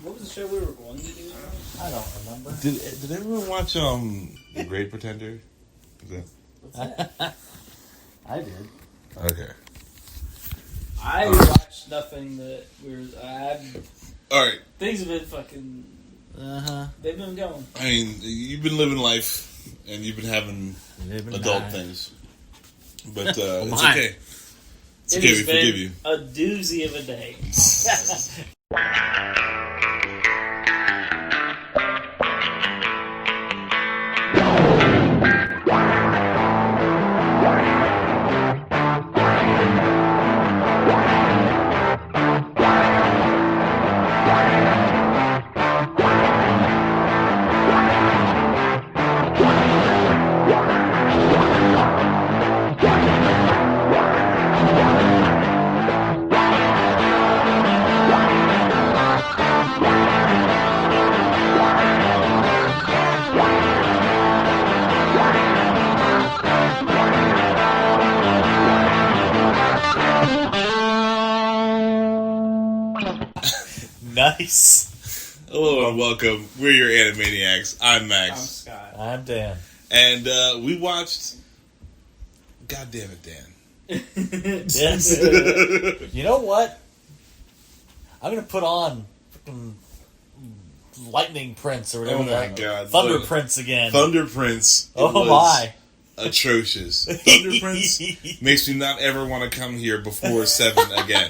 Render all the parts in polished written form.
What was the show we were going to do? I don't remember. Did everyone watch The Great Pretender? What's that? I did. Okay. I watched nothing that All right. things have been fucking. They've been going. I mean, you've been living life, and you've been having adult things, but it's okay. It's okay. We forgive you. A doozy of a day. Nice. Hello and welcome. We're your Anime-Niacs. I'm Max. I'm Scott. I'm Dan. And we watched... God damn it, Dan. Yes. You know what? I'm going to put on fucking Lightning Prince or whatever. Oh my god. Thunder Prince again. Thunder Prince. Oh my. Atrocious. Thunder Prince makes me not ever want to come here before 7 again.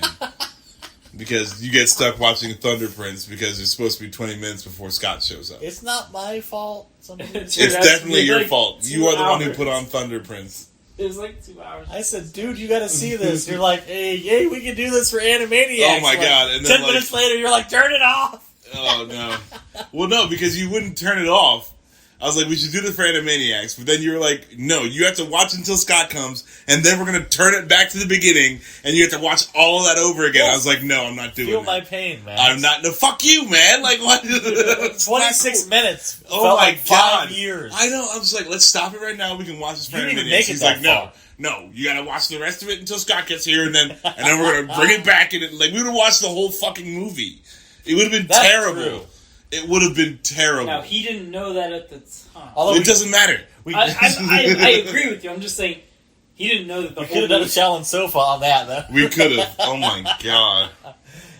Because you get stuck watching Thunder Prince because it's supposed to be 20 minutes before Scott shows up. It's not my fault. It's definitely your like fault. You are the one who put on Thunder Prince. It was like 2 hours. I said, dude, you got to see this. You're like, hey, we can do this for Anime-Niacs. Oh my god. And then 10 minutes later, you're like, turn it off. Oh no. Well, no, because you wouldn't turn it off. I was like, we should do this for Anime-Niacs. But then you were like, no, you have to watch until Scott comes, and then we're going to turn it back to the beginning, and you have to watch all of that over again. Yes. I was like, no, I'm not doing Feel that. my pain, man. I'm not. No, fuck you, man. Like, what? 26 minutes. Oh felt my like god. 5 years. I know. I was like, let's stop it right now. We can watch this for You didn't even Anime-Niacs. make it He's that like, no. far. No, you gotta watch the rest of it until Scott gets here, and then we're gonna bring it back. And like, we would have watched the whole fucking movie. It would have been That's terrible. true. It would have been terrible. Now, he didn't know that at the time. It doesn't matter. I agree with you. I'm just saying, he didn't know that the We whole could have done a movie... challenge sofa on that, though. We could have. Oh my god.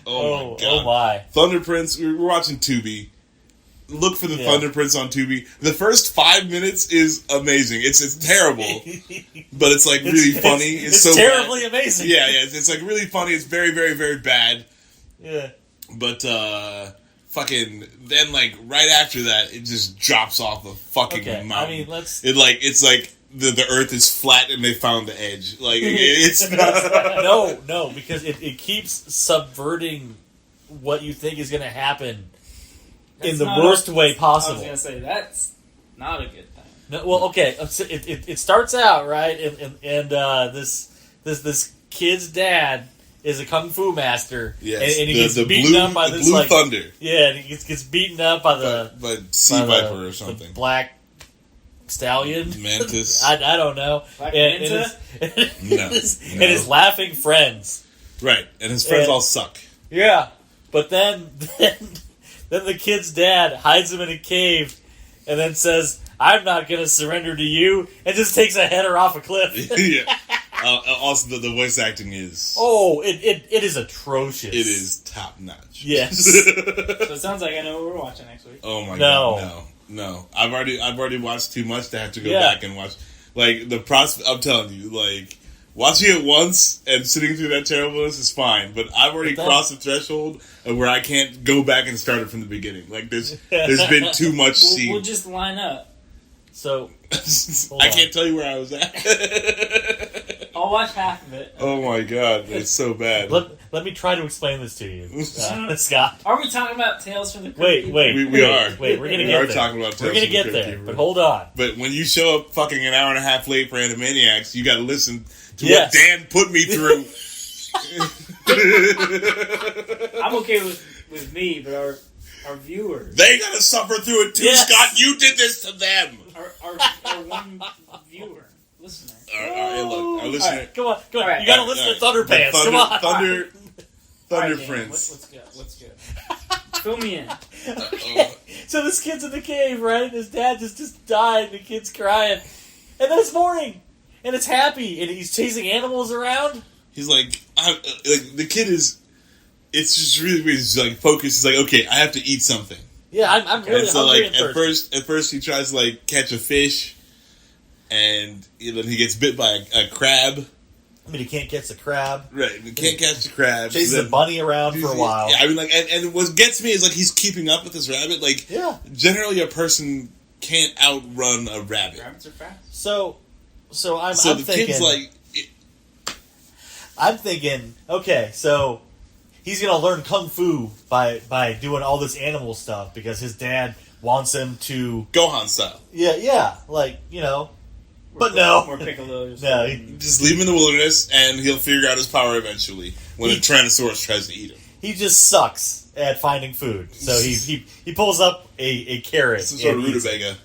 Oh my god. Oh my. Thunder Prince. We're watching Tubi. Look for the Thunder Prince on Tubi. The first 5 minutes is amazing. It's terrible, but it's like really funny. It's so terribly bad. amazing. Yeah. It's like really funny. It's very, very, very bad. Yeah. But fucking then like right after that, it just drops off a fucking mountain. I mean, It's like the Earth is flat and they found the edge. Like it's no, because it keeps subverting what you think is going to happen in the worst way possible. I was going to say, that's not a good thing. No, well, okay, so it starts out, right, and this kid's dad is a kung fu master, yes, and he gets beaten up by this, Blue like... Thunder. Yeah, and he gets beaten up by the sea viper or something. The black stallion? Mantis. I don't know. Black and Manta? And his laughing friends. Right, and his friends all suck. Yeah, but then the kid's dad hides him in a cave and then says, I'm not going to surrender to you, and just takes a header off a cliff. Yeah. Also, the voice acting is... Oh, it is atrocious. It is top notch. Yes. So it sounds like I know what we're watching next week. Oh my god, no. I've already watched too much to have to go back and watch. Like, the prospect, I'm telling you, like... Watching it once and sitting through that terribleness is fine, but I've already crossed the threshold of where I can't go back and start it from the beginning. Like, there's been too much scene. We'll just line up. So, I can't tell you where I was at. I'll watch half of it. Oh my god, it's so bad. Let me try to explain this to you, Scott. Are we talking about Tales from the Wait. We are. Wait, we're going to get there. We are talking about Tales We're going to get there, but hold on. But when you show up fucking an hour and a half late for Anime-Niacs, you got to listen to what Dan put me through. I'm okay with me, but our viewers... They got to suffer through it too, Scott. You did this to them. Our one viewer, listener. Hey, look, our listener. Right, come on. Right, you got to listen to Thunder Pants. Come on. Thunder Right, Prince. What's good? Fill me in. Okay. So this kid's in the cave, right? His dad just died, and the kid's crying. And then it's morning, and it's happy, and he's chasing animals around. He's like the kid is. It's just really weird. He's like focused. He's like, okay, I have to eat something. Yeah, I'm really and so hungry like at first he tries to like catch a fish, and then he gets bit by a crab. I mean, he can't catch the crab. Right, he can't catch the crab. Chases a bunny around for a while. Yeah, I mean, like, and what gets me is like he's keeping up with this rabbit. Like, generally a person can't outrun a rabbit. Rabbits are fast. So I'm the thinking, kid's like, I'm thinking, okay, so he's gonna learn kung fu by doing all this animal stuff because his dad wants him to Gohan style. Yeah, like but no, More Piccolos. No, just leave him in the wilderness, and he'll figure out his power eventually when a Tyrannosaurus tries to eat him. He just sucks at finding food. So he pulls up a carrot. Some sort of rutabaga.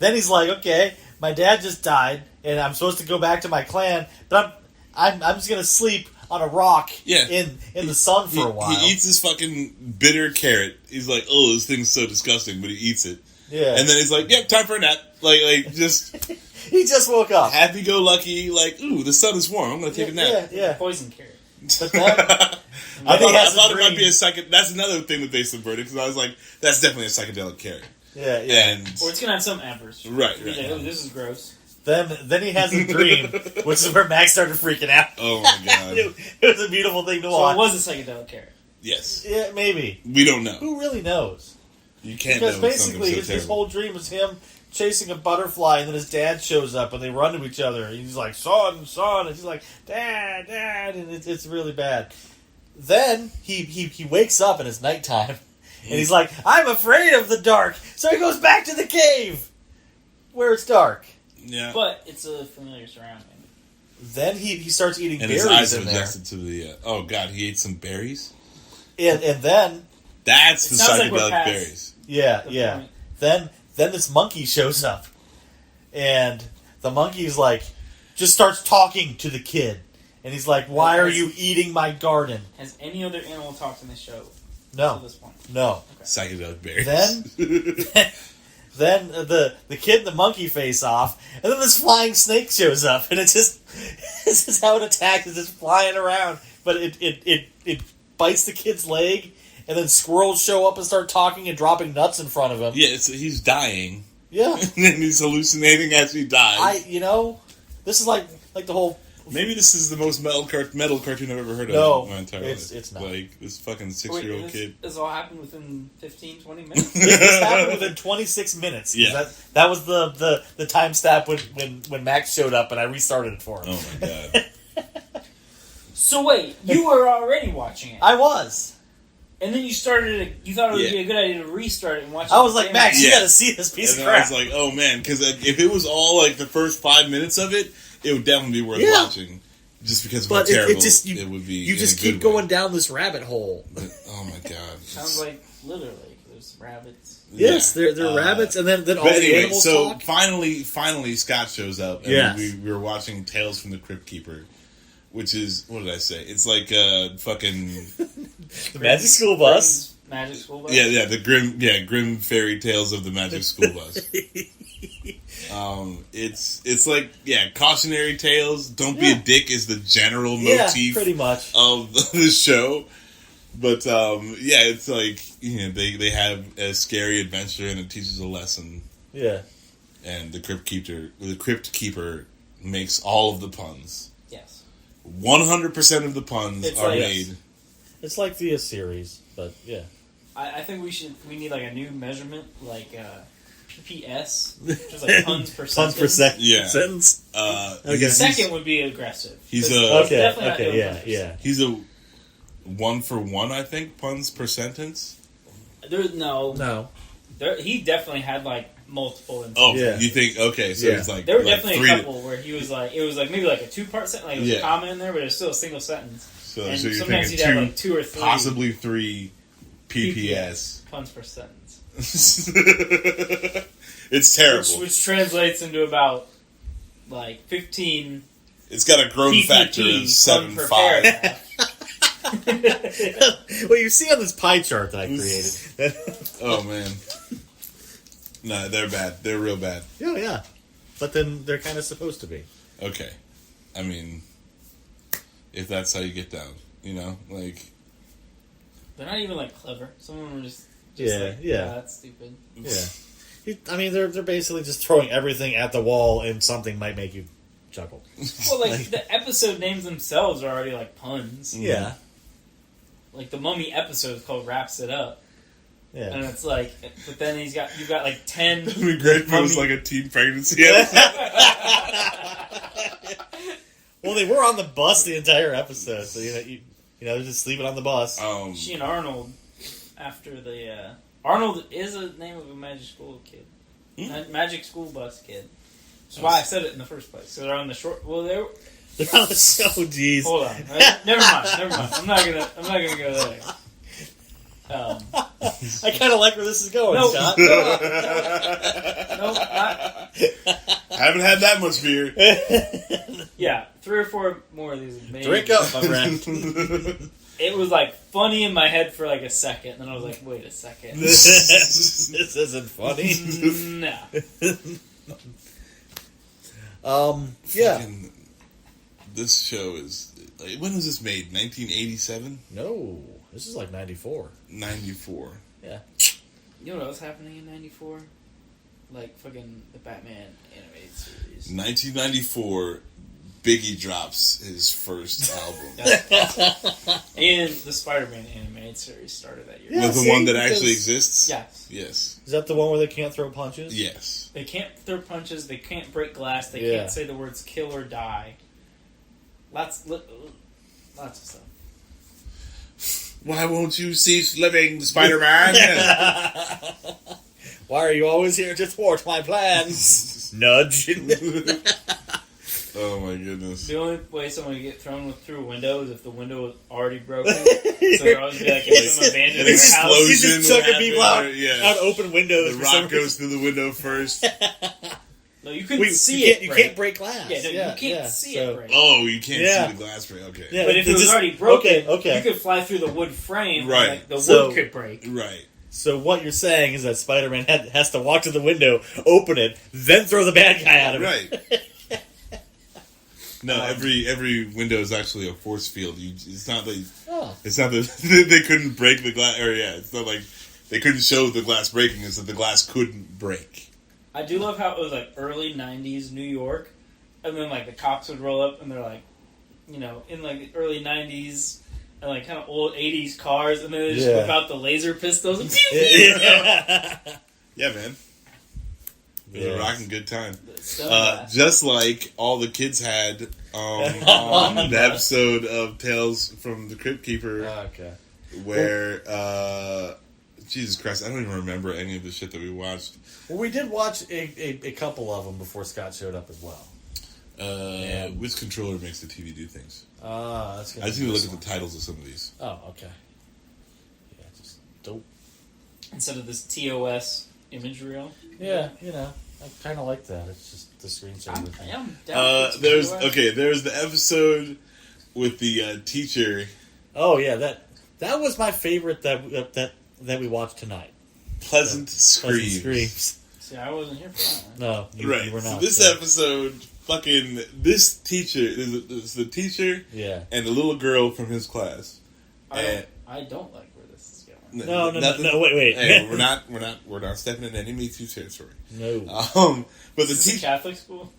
Then he's like, okay, my dad just died, and I'm supposed to go back to my clan, but I'm just gonna sleep on a rock in the sun for a while. He eats this fucking bitter carrot. He's like, oh, this thing's so disgusting, but he eats it. Yeah. And then he's like, yep, time for a nap. Like just... He just woke up. Happy-go-lucky, like, ooh, the sun is warm. I'm going to take a nap. Yeah. Poison carrot. But then... I thought it might be a psychedelic... That's another thing that they subverted, because I was like, that's definitely a psychedelic carrot. Yeah. And, or it's going to have some adverse. Right. Like, oh, this is gross. Then he has a dream, which is where Max started freaking out. Oh my god. It was a beautiful thing to watch. So it was a psychedelic carrot. Yes. Yeah, maybe. We don't know. Who really knows? You can't because know basically his whole dream was him chasing a butterfly, and then his dad shows up, and they run to each other. And he's like, son, and he's like, dad, and it's really bad. Then he wakes up and it's nighttime, and he's like, I'm afraid of the dark. So he goes back to the cave where it's dark. Yeah, but it's a familiar surrounding. Then he starts eating and berries his eyes in are there. adjusted to the. Oh god, he ate some berries. And then that's the psychedelic like berries. Yeah. Then this monkey shows up, and the monkey's like, just starts talking to the kid, and he's like, "Why are you eating my garden?" Has any other animal talked in this show? No. At this point, no. Okay. Psychedelic berries. Then the kid and the monkey face off, and then this flying snake shows up, and this is how it attacks. It's just flying around, but it bites the kid's leg, and then squirrels show up and start talking and dropping nuts in front of him. Yeah, he's dying. Yeah, and he's hallucinating as he dies. This is like the whole. Maybe this is the most metal cartoon I've ever heard of in my entire life. It's not. Like, this fucking 6-year-old kid. This all happened within 15, 20 minutes? This happened within 26 minutes. Yeah. That was the time stamp when Max showed up and I restarted it for him. Oh my god. So wait, you were already watching it. I was. And then you started it, you thought it would be a good idea to restart it and watch it. I was like, Max, you gotta see this piece of crap. I was like, oh man, because if it was all like the first 5 minutes of it, it would definitely be worth watching. Just because of how terrible it would be. You just keep going down this rabbit hole. Oh my god. Sounds like literally, there's rabbits. Yes, they're rabbits, and then all the animals talk. Finally Scott shows up, and we were watching Tales from the Cryptkeeper, which is, what did I say? It's like fucking... the Magic School Bus. Magic School Bus? Yeah, the grim fairy tales of the Magic School Bus. It's like, cautionary tales. Don't be a dick is the general motif pretty much of the show. But it's like, they have a scary adventure and it teaches a lesson. Yeah. And the Cryptkeeper makes all of the puns. Yes. 100% of the puns are made. It's like the series, but yeah. I think we need like a new measurement, like PPS, which is like puns per sentence. Puns per sentence. The second would be aggressive. He's yeah. He's a 1 for 1, I think, puns per sentence. No. He definitely had like multiple. Oh, you think? Okay, so it's like there were definitely a couple where he was like, it was like maybe like a 2-part sentence, like it was a comma in there, but it's still a single sentence. So and you're sometimes thinking he'd have like 2 or 3, possibly 3 PPS puns per sentence. It's terrible. Which translates into about like 15. It's got a growth factor of 7.5. Well, you see on this pie chart that I created. Oh, man. No, they're bad. They're real bad. Yeah. But then they're kind of supposed to be. Okay. I mean, if that's how you get down, you know? Like... They're not even, like, clever. Some of them are just that's stupid. Yeah. I mean, they're basically just throwing everything at the wall and something might make you chuckle. Well, like, the episode names themselves are already, like, puns. Yeah. Like, the Mummy episode is called Wraps It Up. Yeah. And it's like, but then you've got like 10. It would be great if it was like a teen pregnancy episode. Well, they were on the bus the entire episode, so you know, they're just sleeping on the bus. She and Arnold, after the Arnold is the name of a magic school kid, magic school bus kid. That's why I said it in the first place. So they're on the short. Well, they're on the show. Jeez. Hold on. Never mind. I'm not gonna go there. I kind of like where this is going, Scott. No, I haven't had that much beer. Yeah, 3 or 4 more of these. Maybe. Drink up, my friend. It was like funny in my head for like a second, and then I was like, "Wait a second, this isn't funny." No. Yeah. Fucking, this show is... Like, when was this made? 1987? No. This is like 94. 94. Yeah. You know what was happening in 94? Like fucking the Batman animated series. 1994, Biggie drops his first album. And the Spider-Man animated series started that year. Yeah, With the one that actually exists? Yes. Yes. Is that the one where they can't throw punches? Yes. They can't throw punches, they can't break glass, they can't say the words kill or die. Lots of stuff. Why won't you cease living, Spider-Man? Why are you always here to thwart my plans? Nudge. Oh my goodness. The only way someone would get thrown through a window is if the window was already broken. So there'd always be like some abandoned an house. explosion. He's just chucking people out Yeah. open windows. The rock goes through the window first. No, you couldn't see it. You can't break glass. Yeah, no, you can't see it break. Oh, you can't see the glass break. Okay. Yeah, but if it was already broken, okay. you could fly through the wood frame. Right. And, like, the wood could break. Right. So what you're saying is that Spider-Man has to walk to the window, open it, then throw the bad guy out of it. Right. No, every window is actually a force field. It's not like it's not that they couldn't break the glass. Or it's not like they couldn't show the glass breaking. It's that the glass couldn't break. I do love how it was like early '90s New York, and then like the cops would roll up and they're like, you know, in like the early '90s and like kind of old '80s cars, and then they just whip out the laser pistols. And Yeah, man. It was a rocking good time. Just like all the kids had on the episode of Tales from the Cryptkeeper, where Jesus Christ, I don't even remember any of the shit that we watched. Well, we did watch a couple of them before Scott showed up as well. Which controller makes the TV do things? That's I just need to look at the titles of some of these. Oh, okay. Yeah, just dope. Instead of this TOS image reel. Yeah, you know, I kind of like that. It's just the screensaver thing. I'm down with there's the episode with the teacher. Oh yeah, that was my favorite that we watched tonight. Pleasant Screams. See, I wasn't here for that. No, you were not. So this episode, fucking this teacher is the teacher, and the little girl from his class. I don't like where this is going. No, wait. Hey, we're not stepping in any Me Too territory. No. But the is this a Catholic school?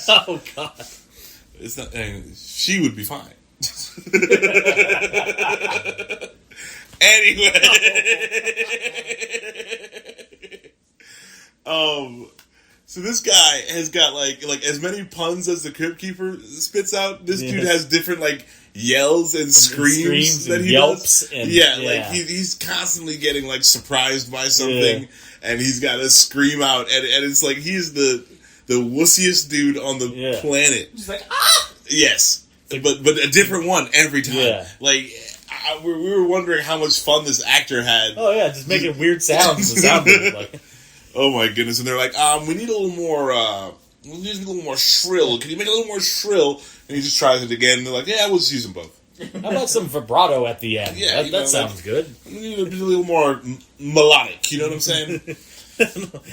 Oh God. It's not. She would be fine. Anyway. So this guy has got like as many puns as the Cryptkeeper spits out. This dude has different like yells and screams that he yelps does. And, like he's constantly getting like surprised by something, and he's got to scream out, and it's like he's the wussiest dude on the planet. He's like Yes, but a different one every time. Yeah. Like we were wondering how much fun this actor had. Oh yeah, just making weird sounds. The sound booth, like. Oh my goodness! And they're like, we need a little more. We need a little more shrill. Can you make it a little more shrill? And he just tries it again. And they're like, yeah, we'll just use them both. How about some vibrato at the end? Yeah, that sounds good. A little more melodic. You know what I'm saying?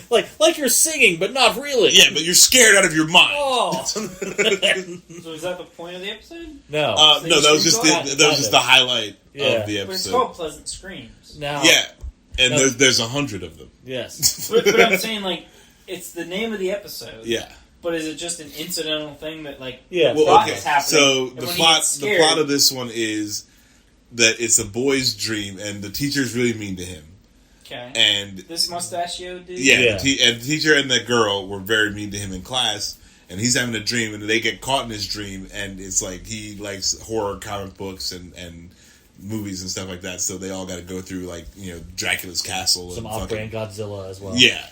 like you're singing, but not really. Yeah, but you're scared out of your mind. Oh. So is that the point of the episode? No. No, that was just the highlight of the episode. But it's called Pleasant Screams. No. Yeah, and there's 100 of them. Yes. but I'm saying, like, it's the name of the episode. Yeah. But is it just an incidental thing that, like, well, is happening? So the plot of this one is that it's a boy's dream, and the teacher's really mean to him. Okay. And this mustachio dude? Yeah. The teacher and that girl were very mean to him in class, and he's having a dream, and they get caught in his dream, and it's like he likes horror comic books and movies and stuff like that, so they all got to go through, like, Dracula's castle. Some off-brand Godzilla as well. Yeah.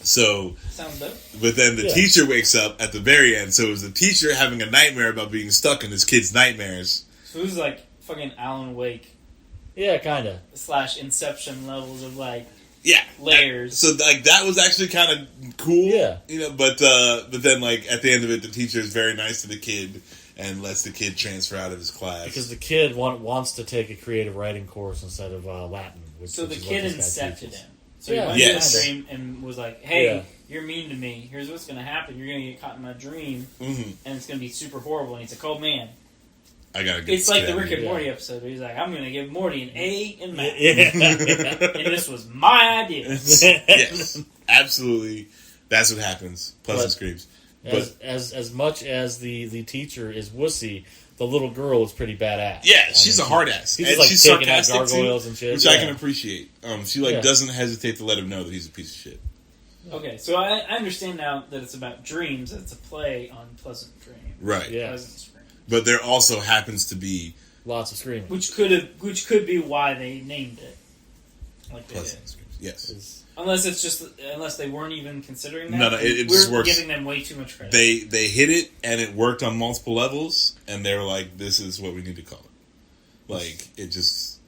So, sounds dope. But then the teacher wakes up at the very end, so it was the teacher having a nightmare about being stuck in his kid's nightmares. So it was like fucking Alan Wake. Yeah, kind of. / Inception levels of, like, yeah, layers. So, like, that was actually kind of cool. Yeah. But then, like, at the end of it, the teacher is very nice to the kid and lets the kid transfer out of his class. Because the kid wants to take a creative writing course instead of Latin. So the kid incepted him. So he went to the dream and was like, hey, you're mean to me. Here's what's going to happen. You're going to get caught in my dream, and it's going to be super horrible. And he's like, oh, man. I gotta get It's like the Rick and Morty episode where he's like, I'm going to give Morty an A in math. And this was my idea. Yes. Absolutely. That's what happens. Pleasant Screams. As much as the teacher is wussy, the little girl is pretty badass. Yeah, she's a hard ass. She's like she's taking out sarcastic gargoyles too, and shit. which I can appreciate. She doesn't hesitate to let him know that he's a piece of shit. Okay, so I understand now that it's about dreams. It's a play on Pleasant Dream. Right. Yeah. Pleasant Scream. But there also happens to be lots of screaming, which could be why they named it like they Pleasant did. Screams. Yes. Unless they weren't even considering that. No, it just works. We're giving them way too much credit. They hit it, and it worked on multiple levels, and they were like, "This is what we need to call it." Like, it just.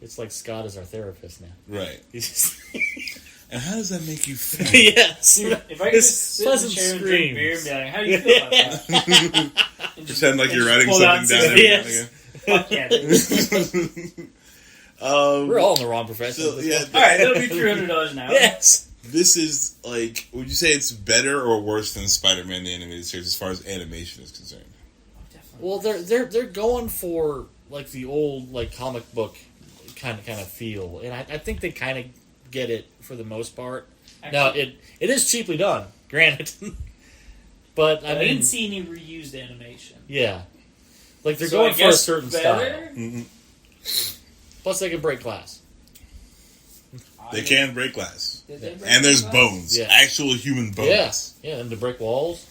It's like Scott is our therapist now. Right. He's and how does that make you feel? Yes. If I could just sit in the chair and drink beer and be like, how do you feel about that? Pretend like you're writing something down every now and again. Fuck yeah, dude. We're all in the wrong profession. So, yeah, alright, that'll be $300 now. Yes. This is, like, would you say it's better or worse than Spider-Man the Animated Series as far as animation is concerned? Definitely. Well, they're going for, like, the old, like, comic book kind of feel, and I think they kind of get it for the most part. Actually, now, it is cheaply done, granted, but I mean, didn't see any reused animation. Yeah, like they're going for a certain style. Mm-hmm. Plus, they can break glass. They can break glass. Did they break and there's glass? bones. Yeah. Actual human bones. Yeah, and to break walls.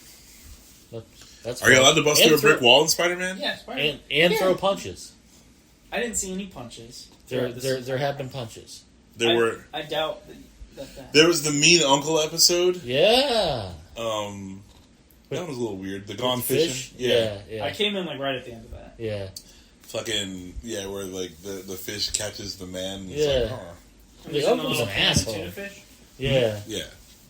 That's Are you allowed to bust through a brick wall? wall in Spider-Man? Yeah, Spider-Man. And throw punches. I didn't see any punches. There have been punches. I doubt that. There was the Mean Uncle episode. Yeah. That was a little weird. The Gone fish? Fishing. Yeah. I came in like right at the end of that. Yeah. Fucking, where like the fish catches the man. And yeah. Like, The uncle's an asshole. Tuna fish? Yeah. Yeah.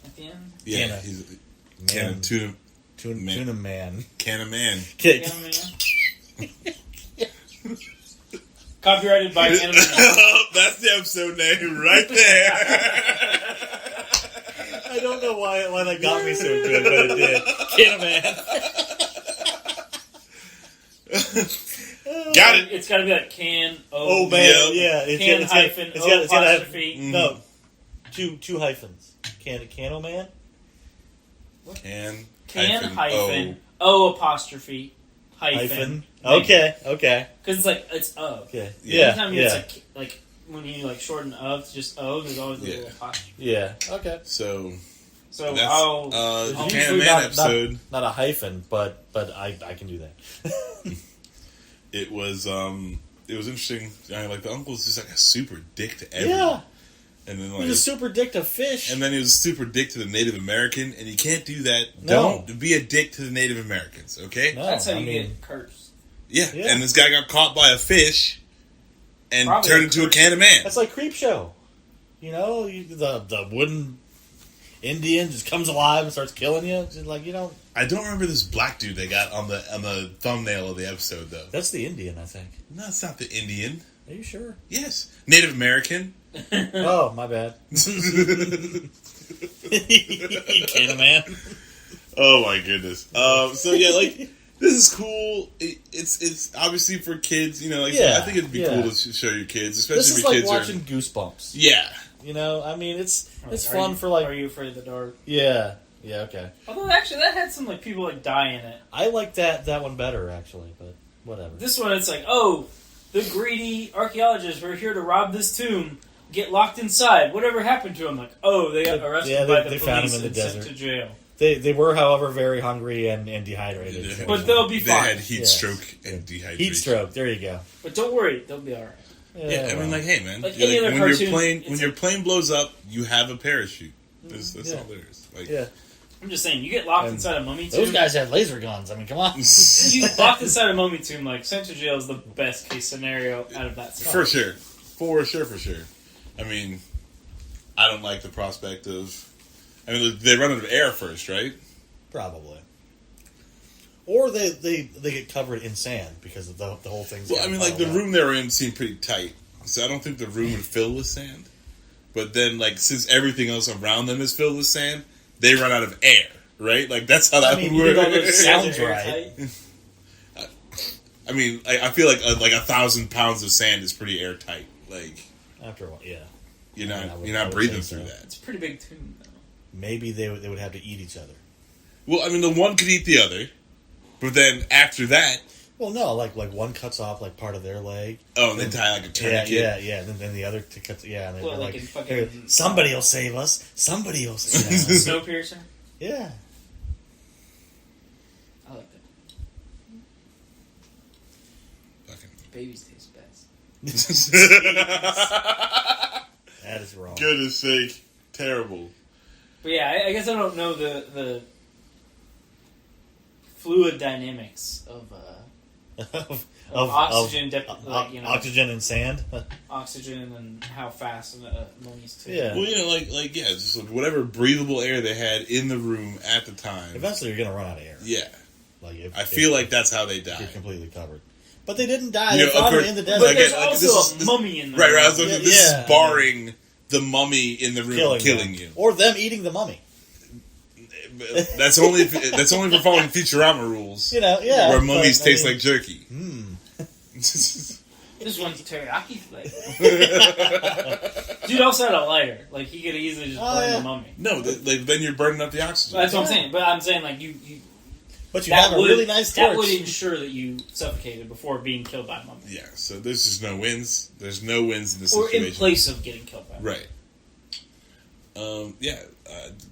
At the end? Yeah. He's a can of tuna. Tuna man. Can of man. Copyrighted by Anime-Niacs. That's the episode name right there. I don't know why that got me so good, but it did. Can of man. Got it. It's got to be like can oh man, yeah. Can hyphen O apostrophe. No, two hyphens. Cano man. Can hyphen O apostrophe hyphen. Okay. Because it's O. Okay. Anytime it's like when you like shorten of to just O, there's always a little apostrophe. Yeah. Okay. So that's Can of Man episode. Not a hyphen, but I can do that. It was interesting. Like the uncle's just like a super dick to everyone. Yeah. And then he was a super dick to fish. And then he was a super dick to the Native American, and you can't do that. No. Don't be a dick to the Native Americans, okay? No, that's how you get cursed. Yeah. And this guy got caught by a fish and turned into a can of man. That's like Creepshow. You know, the wooden Indian just comes alive and starts killing you. Just like, you know. I don't remember this black dude they got on the thumbnail of the episode though. That's the Indian, I think. No, it's not the Indian. Are you sure? Yes, Native American. Oh, my bad. Can a man? Oh my goodness. So yeah, like this is cool. It's obviously for kids. You know, like I think it'd be cool to show your kids, especially this if is your like kids watching are. Goosebumps. Yeah. You know, I mean, it's Are fun you- for like. Are You Afraid of the Dark? Yeah. Yeah. Okay. Although actually, that had some like people like die in it. I like that one better actually, but whatever. This one, it's like, oh, the greedy archaeologists were here to rob this tomb. Get locked inside. Whatever happened to him? Like, oh, they got arrested by the they police found him in the and sent desert. to jail. They were, however, very hungry and dehydrated. But they'll be They fine. had heat Yes. stroke and dehydration. Heat stroke. There you go. But don't worry, they'll be alright. Yeah, I mean, like, hey, man, Like you're any other when cartoon, your plane it's when your plane blows up, you have a parachute. That's Yeah. all there is. Like, Yeah. I'm just saying, you get locked And inside a mummy tomb. Those guys have laser guns. I mean, come on. You locked inside a mummy tomb, like, sent to jail is the best case scenario out of that stuff. for sure. I mean, I don't like the prospect of. I mean, they run out of air first, right? Probably. Or they get covered in sand because of the whole thing's. Well, I mean, like the room they were in seemed pretty tight, so I don't think the room would fill with sand. But then, like, since everything else around them is filled with sand, they run out of air, right? Like that's how that I mean, would you work. know, those sounds Airtight. right. I mean, I feel like 1,000 pounds of sand is pretty airtight. Like After a while, yeah. you're not I would- you're I not would breathing say through so. that. It's a pretty big tomb, though. Maybe they would have to eat each other. Well, I mean, the one could eat the other, but then after that, Well, no, like one cuts off like part of their leg. oh, and they tie like a tourniquet. Yeah. And then the other cuts. Yeah, and they're Well, like, like in fucking- "Hey, somebody will save us. Somebody will save us. Snowpiercer? Yeah. I like that. Fucking. Babies taste best. That is wrong. Goodness sake, terrible. But yeah, I guess I don't know the fluid dynamics of oxygen, like, you know, oxygen and sand. oxygen and how fast mummies too. Yeah. Well, you know, like yeah, just like whatever breathable air they had in the room at the time. Eventually, you're gonna run out of air. Yeah, Like I feel like that's how they you're died. completely covered. But they didn't die. You They know, found of them course- in the But desert. Like, there's like, also this is- a mummy in the Right, room. right. I was looking, this Yeah. is barring the mummy in the room killing you. or them eating the mummy. That's only for following Futurama rules. You know, yeah. Where mummies but, I taste mean, like jerky. This one's teriyaki flavor. Dude also had a lighter. Like, he could easily just burn the mummy. No, like then you're burning up the oxygen. That's what I'm saying. But I'm saying, like, you But you that have a would, really nice torch. that would ensure that you suffocated before being killed by a mummy. Yeah, so there's just no wins. There's no wins in this Or situation. in place of getting killed by a mummy. Right.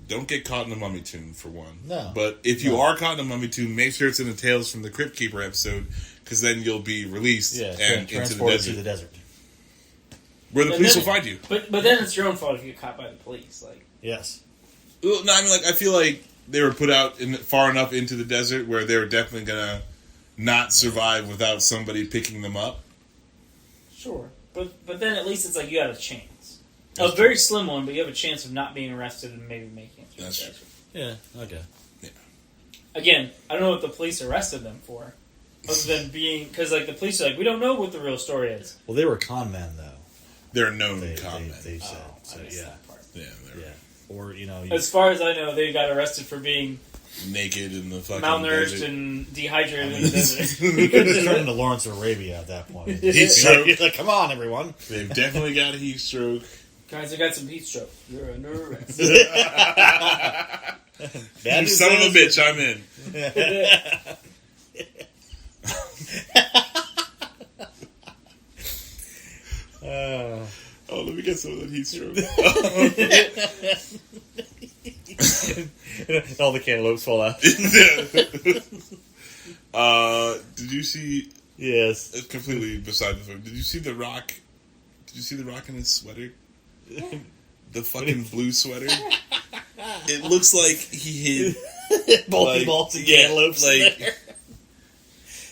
Don't get caught in a mummy tomb for one. No. But if you No. are caught in a mummy tomb, make sure it's in the Tales from the Cryptkeeper episode, because then you'll be released and into the transported desert, to the desert. where the But police then- will find you. But then it's your own fault if you get caught by the police. Like, Yes. Well, no, I mean, like I feel like they were put out far enough into the desert where they were definitely gonna not survive without somebody picking them up. sure. But then at least it's like you got a chance. That's A very slim one, but you have a chance of not being arrested and maybe making it through That's the true. desert. Yeah. Okay. Again, I don't know what the police arrested them for. Other than being... Because, like, the police are like, we don't know what the real story is. Well, they were con men, though. They're known They con men. said. I So missed yeah. that part. Yeah, they're Yeah. Or As far as I know, they got arrested for being naked in the fucking malnourished desert. and dehydrated in the desert. you could just turn into Lawrence of Arabia at that point. Heat stroke. You're like, come on, everyone. They've definitely got a heat stroke. Guys, I got some heat stroke. You're under arrest. You son of a bitch, I'm in. Oh, let me get some of that heat stroke. All the cantaloupes fall out. Did you see? Yes. It's completely beside the point. Did you see the Rock? Did you see the Rock in his sweater? The fucking blue sweater. It looks like he hid Bulky like, balls and yeah, cantaloupes. like there.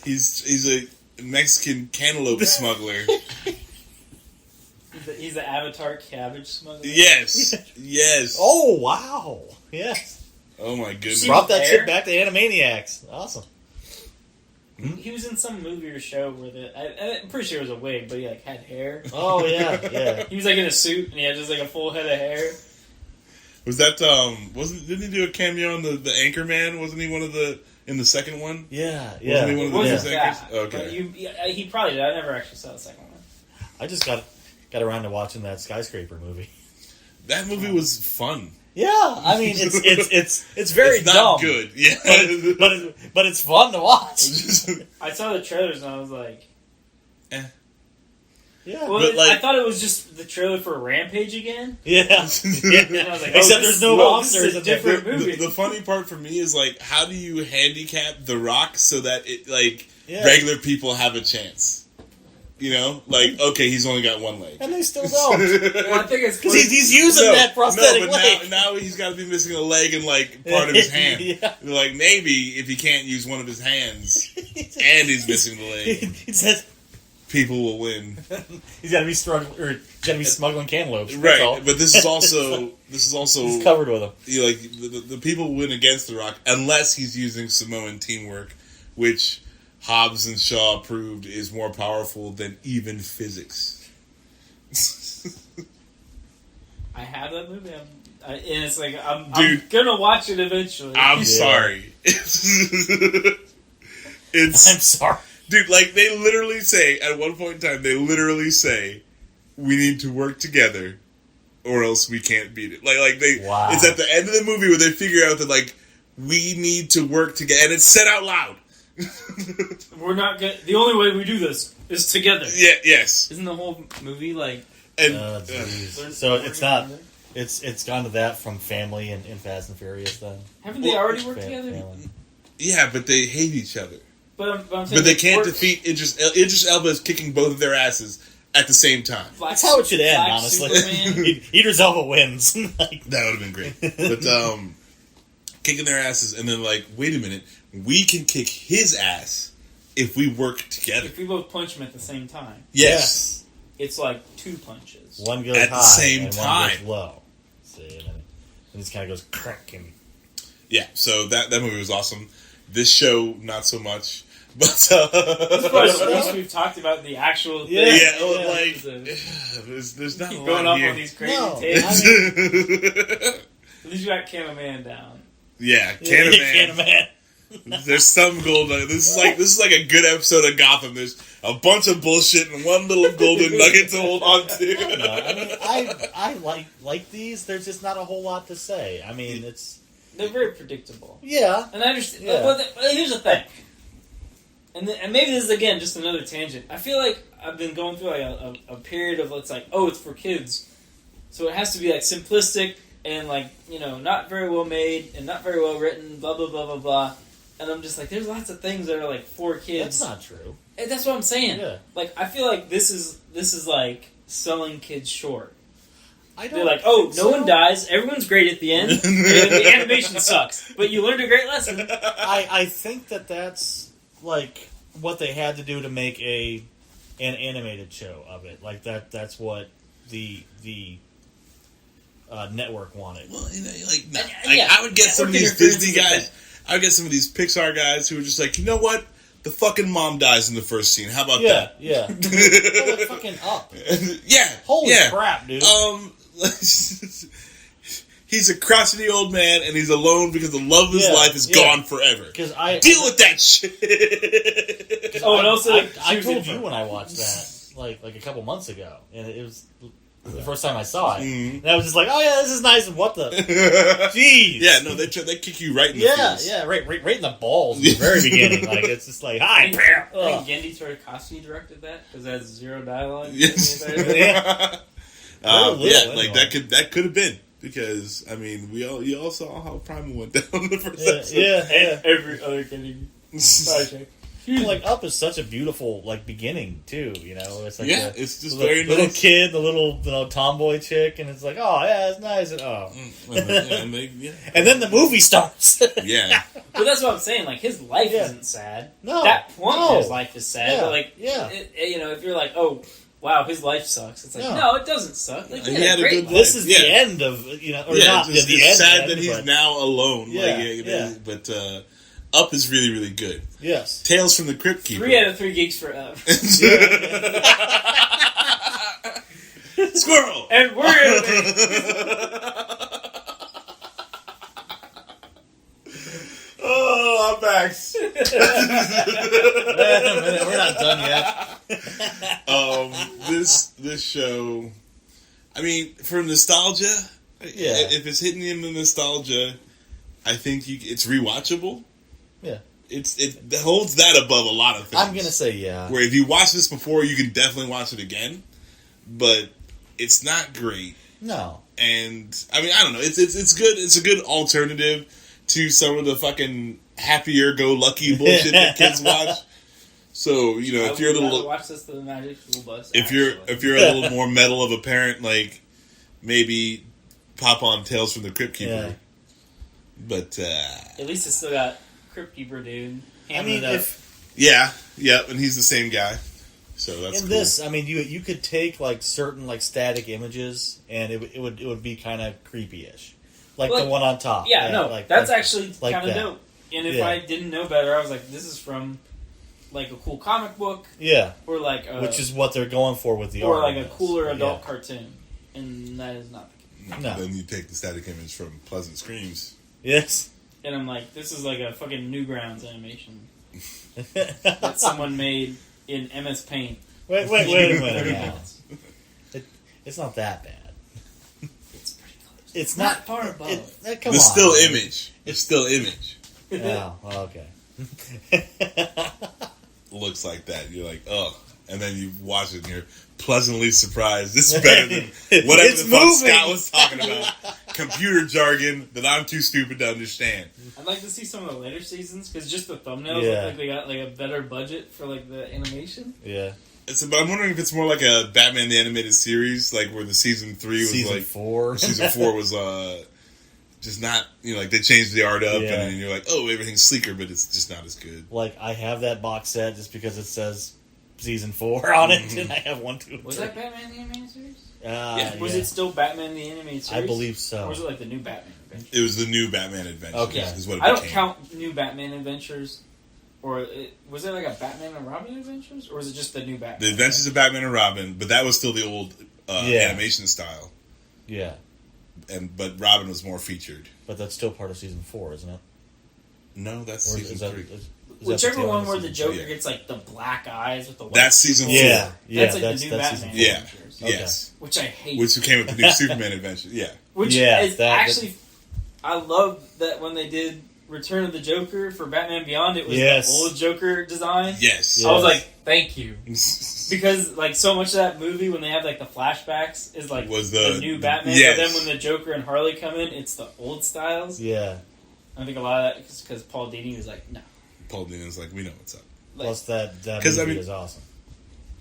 he's a Mexican cantaloupe smuggler. He's the Avatar cabbage smuggler. Yes. Yes. Oh, wow. Yes. Oh, my goodness. Brought that shit back to Anime-Niacs. Awesome. He was in some movie or show where I'm pretty sure it was a wig, but he like had hair. Oh, yeah. He was like in a suit and he had just like a full head of hair. Was that, didn't he do a cameo on the Anchorman? Wasn't he one of in the second one? Yeah. Wasn't he one of those anchors? But Okay. He probably did. I never actually saw the second one. I just got around to watching that Skyscraper movie. That movie was fun. Yeah, I mean it's very it's not dumb, good. Yeah, but it's fun to watch. I saw the trailers and I was like, Yeah. Well, But, like- I thought it was just the trailer for Rampage again. Yeah. And I was like, Except there's no monsters. This is a different movie. The funny part for me is like, how do you handicap The Rock so that it Yeah. regular people have a chance? You know, like, okay, he's only got one leg. And they still don't. Well, I think it's Because he's using that prosthetic but leg. now he's got to be missing a leg and like part of his hand. Yeah. Like maybe if he can't use one of his hands and he's missing the leg, He says people will win. he's got to be smuggling cantaloupes. That's all. Right, but this is also He's covered with them. like the people win against The Rock unless he's using Samoan teamwork, which Hobbs and Shaw proved is more powerful than even physics. I have that movie, and it's like I'm gonna watch it eventually. I'm sorry. I'm sorry. Dude, like, they literally say, at one point in time, we need to work together, or else we can't beat it. Wow. It's at the end of the movie where they figure out that, like, we need to work together, and it's said out loud. We're not gonna. The only way we do this is together. Yeah, yes. Isn't the whole movie like? And, so it's not. It's gone to that from Family and Fast and Furious then. Haven't they already worked together? Family. yeah, but they hate each other. But I'm saying But they can't defeat Idris Elba is kicking both of their asses at the same time. That's how it should end, Black honestly. Superman. Idris Elba wins. Like, That would have been great. But kicking their asses, and then like, wait a minute, we can kick his ass if we work together. If we both punch him at the same time, Yes. it's like 2 punches. one goes At high the same and time. one goes low. See, and then it just kind of goes cracking. Yeah, so that movie was awesome. This show, not so much. But This is probably the least we've talked about the actual thing. like there's not a Keep lot going off here. on these crazy No, takes. I mean, At least you got Cameraman down. Yeah, Candyman. Man. There's some gold. This is like a good episode of Gotham. There's a bunch of bullshit and one little golden nugget to hold on to. No, I mean, I like these. There's just not a whole lot to say. I mean, They're very predictable. yeah. And I understand. Yeah. But here's the thing. And maybe this is, again, just another tangent. I feel like I've been going through like a period of, it's like, oh, it's for kids. So it has to be like simplistic and like, not very well made and not very well written, blah, blah, blah, blah, blah. And I'm just like, there's lots of things that are like for kids. That's not true. And that's what I'm saying. Yeah. Like, I feel like this is like selling kids short. I don't. They're like, oh, think no one dies, everyone's great at the end, and the animation sucks, but you learned a great lesson. I think that's like what they had to do to make an animated show of it. Like that's what the network wanted. Well, like, nah. Yeah, I would get some of these interference Disney is a guys. I would get some of these Pixar guys who are just like, you know what? The fucking mom dies in the first scene. How about that? Yeah. They're like fucking Up. Yeah. Holy yeah. crap, dude. He's a crotchety old man, and he's alone because the love of his life is gone forever. Deal with that shit. Oh, and also, I told you when I watched that, like a couple months ago, and it was the first time I saw it, and I was just like, "Oh yeah, this is nice." And what the? Jeez. Yeah, no, they kick you right in the face. Yeah, right in the balls at the very beginning. Like it's just like, "Hi, bam." I think Gendy Torikowski directed that because it has 0 dialogue. Yes. Yeah. Like that could have been, because I mean you all saw how Primal went down the first episode. And every other Gendy project. Like Up is such a beautiful beginning too. It's like it's just the very little nice. kid, the little tomboy chick, and it's like, oh yeah, it's nice, and and then the movie starts. Yeah. But that's what I'm saying. Like his life isn't sad. No, that point no. in his life is sad. Yeah, But yeah. if you're like, oh, wow, his life sucks. It's like, no, it doesn't suck. Like, he had a good life. This is the end of, or not it's the end. Sad that he's now alone. Yeah, But Up is really, really good. Yes. Tales from the Cryptkeeper. 3 out of 3 geeks for Up. Squirrel! And we're Oh, I'm back. We're not done yet. This show, I mean, for nostalgia, if it's hitting you in the nostalgia, I think it's rewatchable. Yeah. It holds that above a lot of things. I'm gonna say yeah. Where if you watch this before, you can definitely watch it again, but it's not great. No. And I mean, I don't know. It's good. It's a good alternative to some of the fucking happier-go-lucky bullshit that kids watch. So if you're a little watch this to the Magic School Bus. if you're a little more metal of a parent, like maybe pop on Tales from the Cryptkeeper. Yeah. But at least it's still got Cryptkeeper dude. I mean, and he's the same guy. So that's in cool. this. I mean, you could take like certain like static images, and it would be kind of creepy-ish, like the one on top. Yeah, that's actually kind of dope. And if I didn't know better, I was like, this is from like a cool comic book. Yeah, or like which is what they're going for with the or art. Or like a cooler adult cartoon, and that is not the case. No. Then you take the static image from Pleasant Screams. Yes. And I'm like, this is like a fucking Newgrounds animation that someone made in MS Paint. Wait a minute now. It's not that bad. It's pretty close. It's not far above. Come on. Still image. It's still image. Oh, okay. Looks like that. You're like, oh. And then you watch it and you're pleasantly surprised. This is better than whatever the fuck Scott was talking about. Computer jargon that I'm too stupid to understand. I'd like to see some of the later seasons, because just the thumbnails look like they got like a better budget for like the animation. Yeah. But I'm wondering if it's more like a Batman the Animated Series, like where the season 3 was season like... 4. Season 4 was just not... like they changed the art up and then you're like, oh, everything's sleeker, but it's just not as good. Like, I have that box set just because it says season 4 on it, and I have 1, 2, 3. Was that Batman the Animated Series? Was it still Batman the Animated Series? I believe so. Or was it like the new Batman Adventures? It was the new Batman Adventures. Okay. Is what it I became. don't count new Batman Adventures. Was there like a Batman and Robin Adventures? Or was it just the new Batman? The Adventures of Batman and Robin, but that was still the old animation style. Yeah. But Robin was more featured. But that's still part of season 4, isn't it? No, that's season 3. Whichever one where the Joker gets like the black eyes with the white. That's season 4. Yeah, that's like the new Batman Adventures. Okay. Yes. Which I hate. Which came with the new Superman Adventures. Yeah. Which is actually... I love that when they did Return of the Joker for Batman Beyond, it was the old Joker design. Yes. I was like, thank you. Because like so much of that movie, when they have like the flashbacks, is like the new Batman. Yes. But then when the Joker and Harley come in, it's the old styles. Yeah. I think a lot of that is because Paul Dini was like, no. Paul Dini was like, we know what's up. Like, plus that movie is awesome.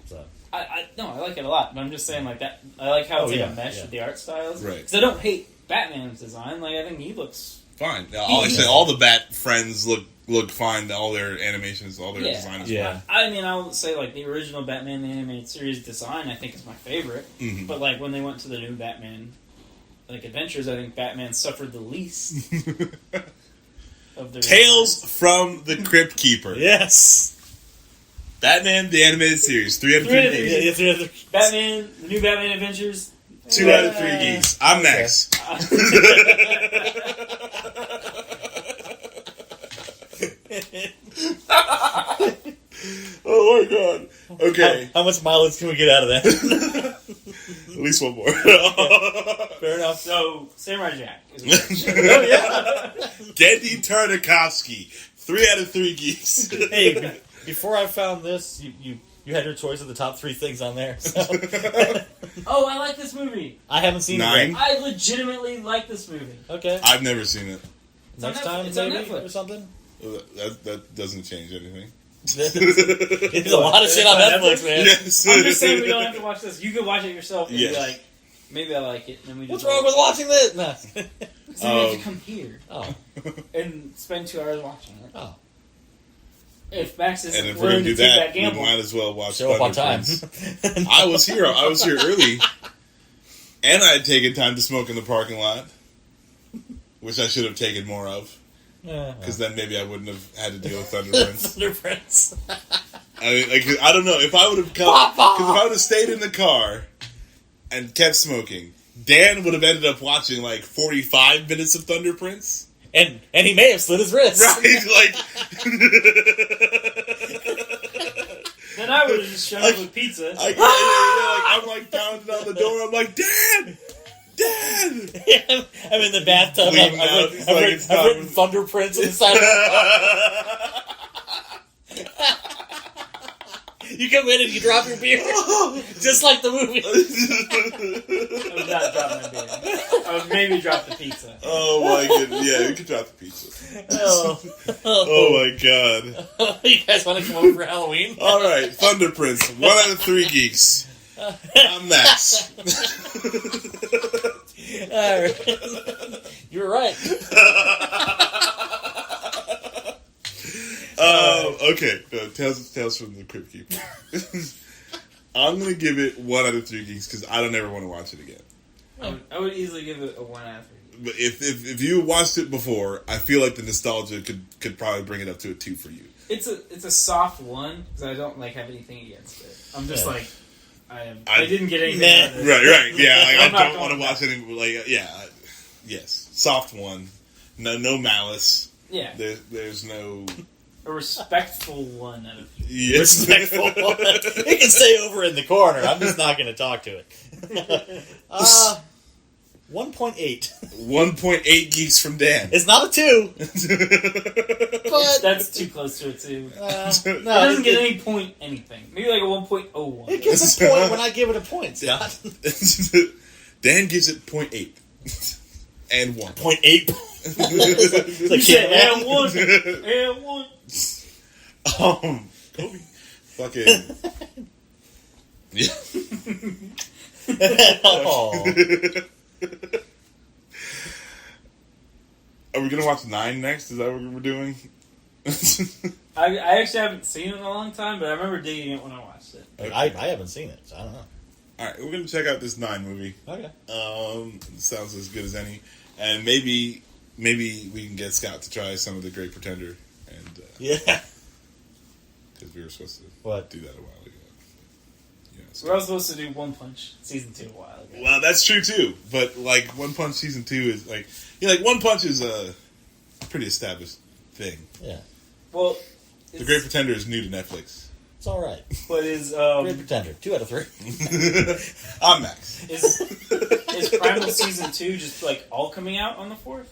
So. I like it a lot, but I'm just saying like that. I like how it's like a mesh with the art styles. Right. Because I don't hate Batman's design. Like I think he looks fine. All the Bat friends look fine. All their animations, all their design is fine. I mean, I would say like the original Batman the Animated Series design, I think is my favorite. Mm-hmm. But like when they went to the new Batman like Adventures, I think Batman suffered the least. Of the Tales from the Cryptkeeper. Yes. Batman the Animated Series. 3 out of 3 geeks. Batman, the new Batman Adventures. 2 out of 3 geeks. I'm next. Oh my god. Okay. How much mileage can we get out of that? At least one more. Fair enough. So, Samurai Jack. Oh, yeah. Gendy Tartakovsky. 3 out of 3 geeks. Hey, before I found this, you had your choice of the top 3 things on there. So. Oh, I like this movie. I haven't seen it yet. I legitimately like this movie. Okay. I've never seen it. Next time, maybe, or something? That doesn't change anything. There's a lot of shit on Netflix, man. Yes. I'm just saying we don't have to watch this. You can watch it yourself and be like, maybe I like it. And then we just What's wrong with watching this? No. So you have to come here and spend 2 hours watching it. Oh. If Max isn't And if we're willing going to to do take that, that gamble, we might as well watch Show up on time. Prince. I was here early. And I had taken time to smoke in the parking lot. Which I should have taken more of. Because then maybe I wouldn't have had to deal with Thunder Prince. Thunder Prince. I mean, like, I don't know. If I would have come... Because if I would have stayed in the car and kept smoking, Dan would have ended up watching, like, 45 minutes of Thunder Prince. And he may have slit his wrist. Right? Like... then I would have just shown up with pizza. I'm like pounding on the door. I'm like, Dan! Dan! I'm in the bathtub. Bleeding out. I've written Thunder Prince on the side of the You come in and you drop your beer. Just like the movie. I would not drop my beer. I would maybe drop the pizza. Oh my goodness. Yeah, you could drop the pizza. Oh my god. You guys want to come over for Halloween? Alright, Thunder Prince. 1 out of 3 geeks. I'm Max. Alright. You're right. Okay. Tales from the Cryptkeeper. I'm going to give it 1 out of 3 geeks because I don't ever want to watch it again. I would easily give it a 1 out of 3. But if you watched it before, I feel like the nostalgia could probably bring it up to a 2 for you. It's a soft 1 because I don't have anything against it. I'm just I didn't get anything out of it. Right, yeah. Like, I don't want to watch any. Yes, soft 1. No malice. Yeah, there's no. A respectful 1 out of 3. Yes. Respectful 1. It can stay over in the corner. I'm just not going to talk to it. 1.8. 1.8 geeks from Dan. It's not a 2. But that's too close to a 2. No, it doesn't get any point anything. Maybe like a 1.01. It gets a point when I give it a point, Scott. Dan gives it 0.8. And 1. 0.8. You said and 1. And 1. Kobe. Fucking. Yeah. Oh. Are we gonna watch 9 next? Is that what we're doing? I actually haven't seen it in a long time, but I remember digging it when I watched it. Okay. I haven't seen it, so I don't know. Alright, we're gonna check out this 9 movie. Okay. Sounds as good as any. And maybe we can get Scott to try some of The Great Pretender. And yeah. Because we were supposed to do that a while ago. We were supposed to do One Punch Season 2 a while ago. Well, that's true too. But One Punch Season 2 is One Punch is a pretty established thing. Yeah. Well, The Great Pretender is new to Netflix. It's all right. But is Great Pretender 2 out of 3. I'm Max. Is Primal Season 2 just all coming out on the 4th?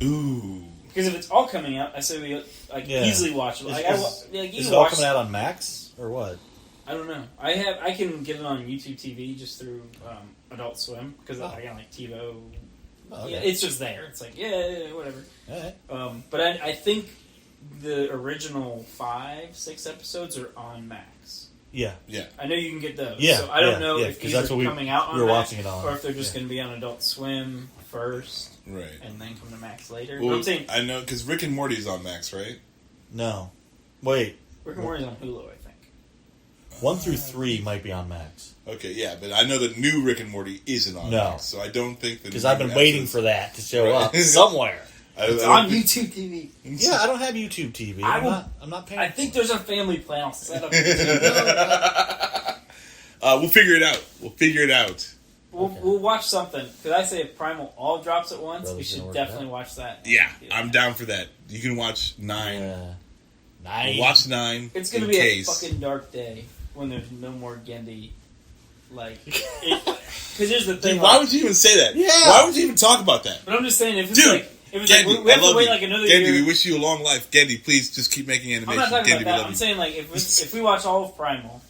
Ooh. Because if it's all coming out, I say we easily watch it. Is it all coming out on Max or what? I don't know. I can get it on YouTube TV just through Adult Swim because I got TiVo. Oh, okay. Yeah, it's just there. It's whatever. All right. But I think the original 5-6 episodes are on Max. Yeah. I know you can get those. Yeah. So I don't know if these are coming out on we were Max watching it on, or if they're just going to be on Adult Swim first, right, and then come to Max later. Well, I'm saying I know because Rick and Morty is on Max, right? No. Wait. Rick and Morty's on Hulu, I think. 1 through 3 might be on Max. Okay, yeah, but I know the new Rick and Morty isn't on Max, so I don't think because I've been waiting for that to show up somewhere. It's on YouTube TV. Yeah, I don't have YouTube TV. I'm not paying. I think there's a family plan. I'll set up. We'll figure it out. We'll watch something. Because I say if Primal all drops at once, we should definitely watch that. Yeah, I'm down for that. You can watch 9. Yeah. 9. We'll watch 9. It's going to be a fucking dark day when there's no more Gendy. Because here's the thing. Dude, why would you even say that? Yeah. Why would you even talk about that? But I'm just saying, if it's Dude, Gendy, we have I love to wait you. another Gendy, year. we wish you a long life. Gendy, please just keep making animation. I'm not talking Gendy, about that. I'm you. saying if we watch all of Primal,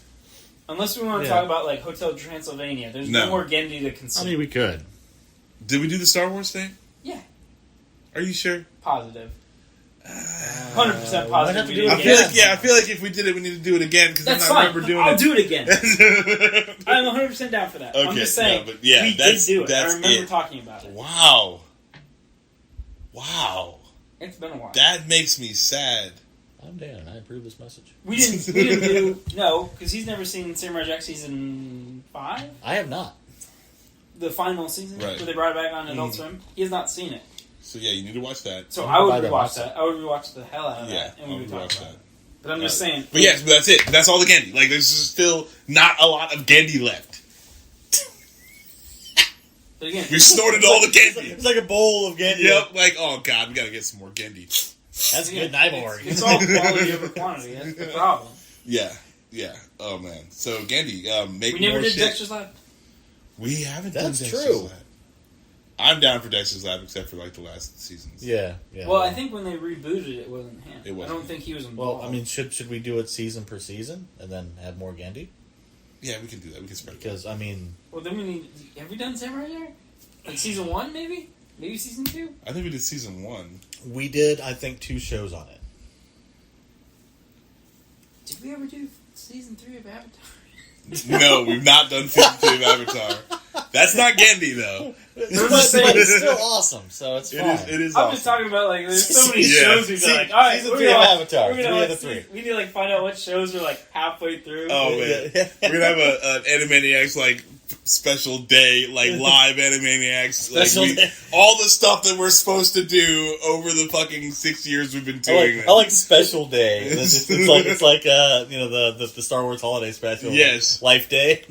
unless we want to talk about Hotel Transylvania, there's no more Gendy to consume. I mean, we could. Did we do the Star Wars thing? Yeah. Are you sure? Positive. 100% positive. I feel like if we did it, we need to do it again because I remember doing it. I'll do it again. I'm 100% down for that. Okay, I'm just saying, we did do it. I remember talking about it. Wow. It's been a while. That makes me sad. I'm Dan, and I approve this message. We didn't do... No, because he's never seen Samurai Jack Season 5. I have not. The final season, right. where they brought it back on Adult Swim. He has not seen it. So yeah, you need to watch that. So I would rewatch that. I would rewatch the hell out of that. Yeah, And we would talk about it. But I'm just saying... But yes, but that's it. That's all the Gendy. Like, there's still not a lot of Gendy left. But again... We snorted all the Gendy. It's like a bowl of Gendy. Yep, like, oh god, we gotta get some more Gendy. That's good Nibor. It's all quality over quantity. That's the problem. Yeah. Oh man. So Gendy, make We never more did shit. Dexter's Lab. We haven't That's done Dexter's true. Lab. I'm down for Dexter's Lab, except for like the last seasons. Yeah. Well, I think when they rebooted it, wasn't him. It wasn't I don't him. think he was involved. Well, I mean, should we do it season per season and then add more Gendy? Yeah, we can do that. We can spread it. Because I mean, well, then we need. Have we done Samurai Jack? Like season 1, maybe? Maybe season 2? I think we did season 1. we did, I think, 2 shows on it. Did we ever do season 3 of Avatar? No, we've not done season 2 of Avatar. That's not Gendy though. But it's still awesome, so it's fine. It is. I'm awesome. just talking about like there's so many Yeah. shows we've done. Like, all right, Season we're 3 gonna of watch- Avatar. we're gonna 3 of watch the se- 3. We need to like find out what shows are like halfway through. Oh man, Yeah. we're gonna have an Anime-Niacs like special day, like live Anime-Niacs. Like Special day. all the stuff that we're supposed to do over the fucking 6 years we've been doing. I like special day. It's like you know the Star Wars holiday special. Yes. Life Day.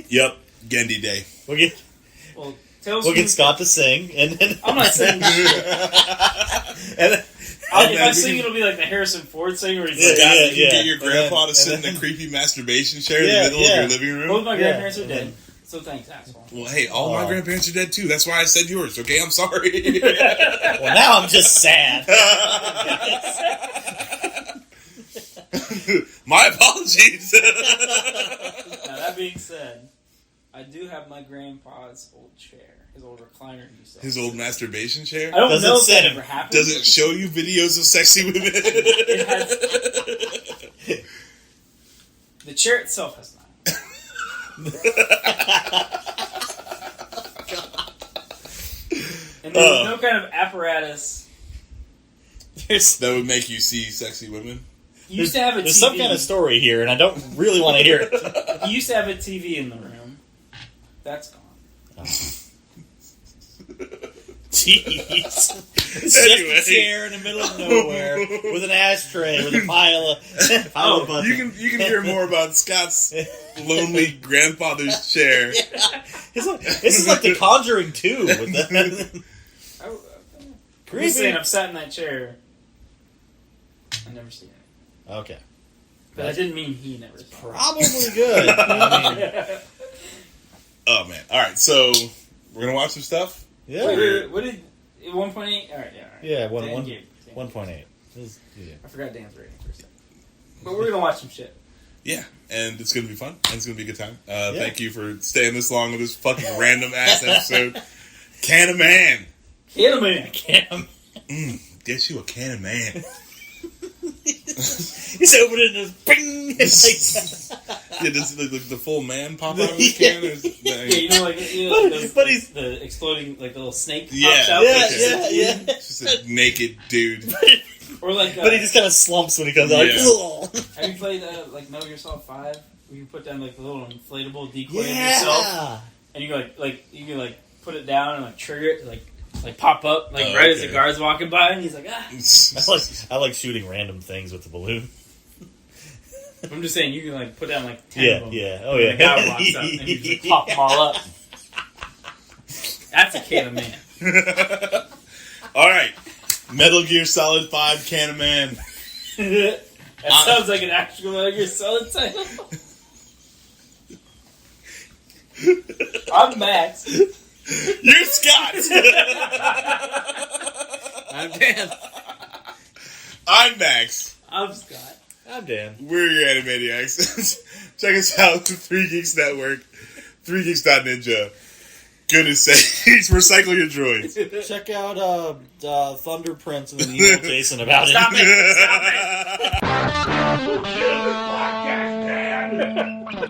Yep, Gendy Day. We'll get Scott to sing, and then I'm not saying shit. and then, If I sing, it'll be like the Harrison Ford sing, where he's like, Yeah, yeah, you can get your and grandpa then- to sit and in then- a creepy masturbation chair in Yeah, the middle of your living room. both my Yeah. grandparents are And dead. then- So thanks, asshole. Well, hey, all my grandparents are dead too. That's why I said yours. Okay, I'm sorry. well, now I'm just sad. My apologies. Now that being said, I do have my grandpa's old chair, his old recliner. His old masturbation chair. I don't Does know it if say- that ever happened. Does it show you videos of sexy women? It has. The chair itself has not. And there's no kind of apparatus. That would make you see sexy women. He used to have a There's TV. some kind of story here, and I don't really want to hear it. He used to have a TV in the room. That's gone. Jeez. It's Anyway. just a chair in the middle of nowhere with an ashtray with a pile of buttons. You can hear more about Scott's lonely grandfather's chair. This is like The Conjuring 2. With the I'm creepy. just saying, I've sat in that chair. I've never seen it. Okay. But I didn't mean he never saw it. Probably good. I mean, Oh man! All right, so we're gonna watch some stuff. yeah. Wait, what did 1.8? All right, yeah, all right. Yeah, Dan gave it. 1.8. Yeah. I forgot Dan's rating for a second. But we're gonna watch some shit. Yeah, and it's gonna be fun, and it's gonna be a good time. Thank you for staying this long with this fucking random ass episode. Can of Man. Kill man. Cam. Get you a can of Man. He's opening his bing. It's like, Yeah, does the full man pop out of the can? Or Yeah, you know, like But he's- the exploding, like the little snake pops Yeah, out. yeah, okay. yeah. Just a naked dude. Or like, But he just kind of slumps when he comes out. Yeah. Like, have you played like Metal Gear Solid 5? Where you put down like the little inflatable decoy of yourself, yeah. and you you can put it down and like trigger it to like pop up Oh, right as the okay. guard's walking by, and he's like, ah. I like shooting random things with the balloon. I'm just saying, you can like put down like 10 Yeah, of them. yeah. Oh, And yeah. the guy walks up and you just pop them all up. That's a can of man. All right, Metal Gear Solid 5 Can of Man. That sounds like an actual Metal Gear Solid title. I'm Max. You're Scott. I'm Dan. I'm Max. I'm Scott. I'm Dan. We're your Anime-Niacs. Check us out at 3 Geeks Network, 3geeks.ninja. Goodness sakes, recycle your droids. Check out Thunder Prince and then email Jason about Stop it. it! Stop it!